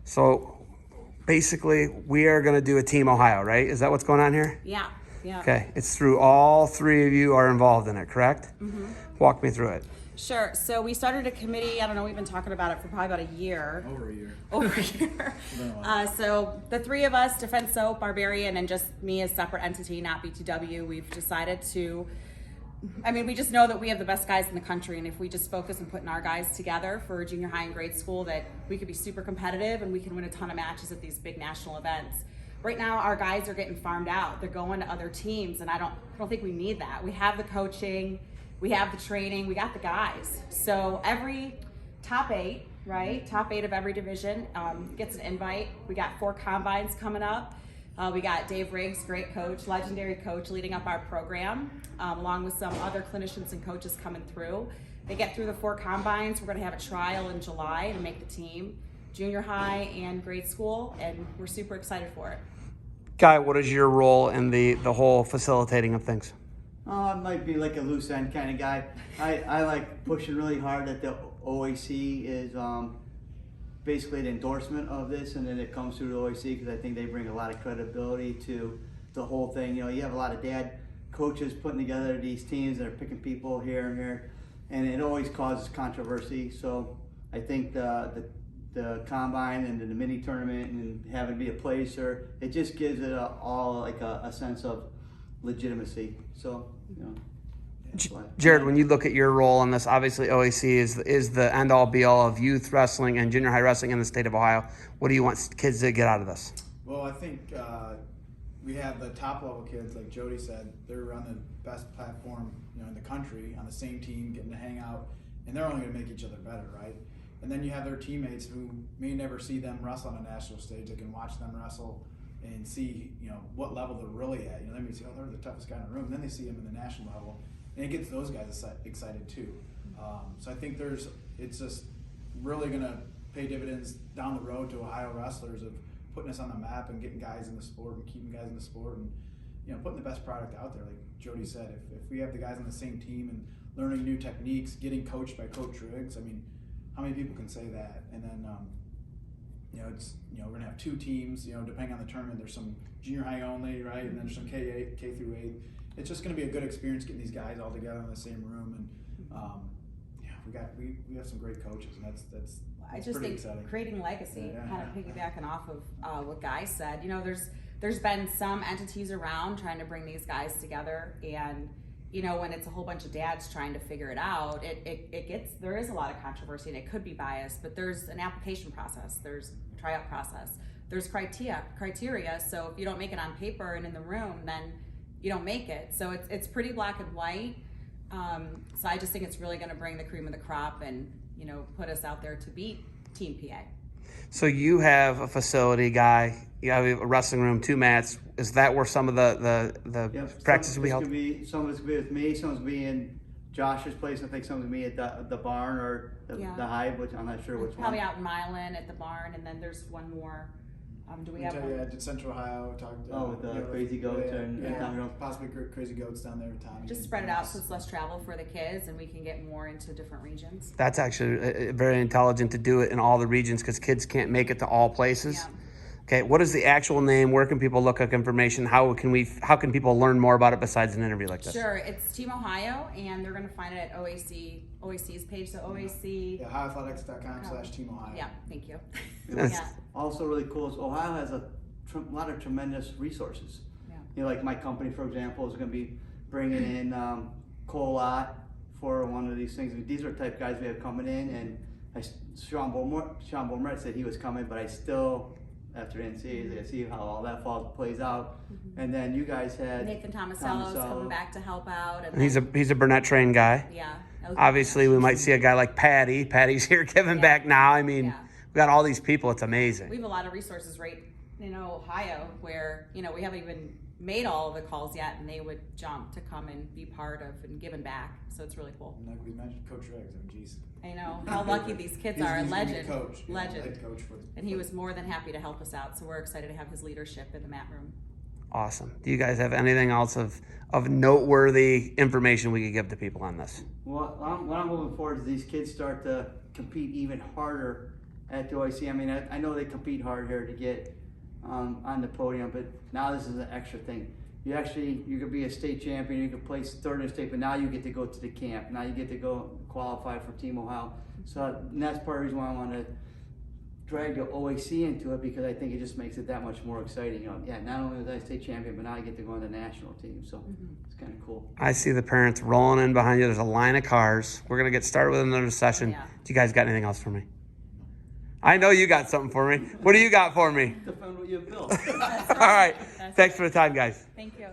So basically, we are going to do a Team Ohio, right? Is that what's going on here? Yeah. Yeah. Okay. It's through all three of you are involved in it, correct? Mm-hmm. Walk me through it. Sure. So we started a committee. I don't know. We've been talking about it for probably about a year. Over a year. So the three of us, Defense Soap, Barbarian, and just me as separate entity, not BTW, we've decided to. We just know that we have the best guys in the country, and if we just focus on putting our guys together for junior high and grade school, that we could be super competitive and we can win a ton of matches at these big national events. Right now, our guys are getting farmed out. They're going to other teams, and I don't think we need that. We have the coaching, we have the training, we got the guys. So every top eight of every division gets an invite. We got 4 combines coming up. We got Dave Riggs, great coach, legendary coach, leading up our program, along with some other clinicians and coaches coming through. They get through the 4 combines. We're going to have a trial in July to make the team, junior high and grade school, and we're super excited for it. Guy, what is your role in the whole facilitating of things? I might be like a loose end kind of guy. I like pushing really hard that the OAC is basically an endorsement of this, and then it comes through the OAC because I think they bring a lot of credibility to the whole thing. You have a lot of dad coaches putting together these teams that are picking people here and here, and it always causes controversy. So I think the combine and the mini tournament and having to be a placer, it just gives it all like a sense of legitimacy. So Jared, when you look at your role in this, obviously OAC is the end-all be-all of youth wrestling and junior high wrestling in the state of Ohio. What do you want kids to get out of this? Well, I think we have the top-level kids, like Jody said. They're on the best platform in the country, on the same team, getting to hang out, and they're only going to make each other better, right? And then you have their teammates who may never see them wrestle on a national stage. They can watch them wrestle and see, what level they're really at. They may say, they're the toughest guy in the room. And then they see them in the national level, and it gets those guys excited too. So I think it's just really going to pay dividends down the road to Ohio wrestlers of putting us on the map and getting guys in the sport and keeping guys in the sport and putting the best product out there. Like Jody said, if we have the guys on the same team and learning new techniques, getting coached by Coach Riggs, how many people can say that? And then we're gonna have 2 teams. Depending on the tournament, there's some junior high only, right? And then there's some K through 8. It's just gonna be a good experience getting these guys all together in the same room. And we have some great coaches, and that's I just think exciting. Creating legacy, kind of piggybacking off of what Guy said. There's been some entities around trying to bring these guys together, and when it's a whole bunch of dads trying to figure it out, there is a lot of controversy, and it could be biased, but there's an application process, there's a tryout process, there's criteria. So if you don't make it on paper and in the room, then you don't make it. So it's pretty black and white. So I just think it's really going to bring the cream of the crop and put us out there to beat Team PA. So you have a facility, Guy. You have a wrestling room, 2 mats. Is that where some of the practice will be held? Some of it's going to be with me. Some of it's going to be in Josh's place. I think some of it's going to be at the barn or the Hive, which I'm not sure which probably one. out in Milan at the barn, and then there's one more. Do we have one? Yeah, did Central Ohio talk? With the Crazy Goats and possibly Crazy Goats down there. Tommy. Just spread it out so it's less travel for the kids, and we can get more into different regions. That's actually very intelligent to do it in all the regions because kids can't make it to all places. Yeah. Okay, what is the actual name? Where can people look up information? How can people learn more about it besides an interview like this? Sure, it's Team Ohio, and they're going to fiend it at OAC's page. So OAC. Yeah, ohioathletics.com/Team Ohio. Yeah, thank you. Also really cool is Ohio has a lot of tremendous resources. Yeah. Like my company, for example, is going to be bringing in Cole Lott for one of these things. These are the type of guys we have coming in, and Sean Beaumont said he was coming, but I still, after NCAA, I see how all that plays out. Mm-hmm. And then you guys had Nathan Tomasello's coming back to help out. And he's a Burnett trained guy. Yeah. Obviously, we might see a guy like Patty. Patty's here giving back now. We got all these people. It's amazing. We have a lot of resources right in Ohio where, we haven't even made all of the calls yet, and they would jump to come and be part of and giving back. So it's really cool. And like we mentioned, Coach Riggs. Geez. I know how lucky these kids are. He's Legend, coach, legend. Coach and he was more than happy to help us out. So we're excited to have his leadership in the mat room. Awesome. Do you guys have anything else of noteworthy information we could give to people on this? Well, what I'm looking forward to is these kids start to compete even harder at the OAC. I mean, I know they compete hard here to get on the podium, but now this is an extra thing. You could be a state champion, you could place third in state, but now you get to go to the camp. Now you get to go qualify for Team Ohio. So and that's part of the reason why I want to drag the OAC into it, because I think it just makes it that much more exciting. You know, yeah, not only was I state champion, but now I get to go on the national team. So it's kind of cool. I see the parents rolling in behind you. There's a line of cars. We're going to get started with another session. Yeah. Do you guys got anything else for me? I know you got something for me. What do you got for me? Defend what you've built. All right. Thanks for the time, guys. Thank you.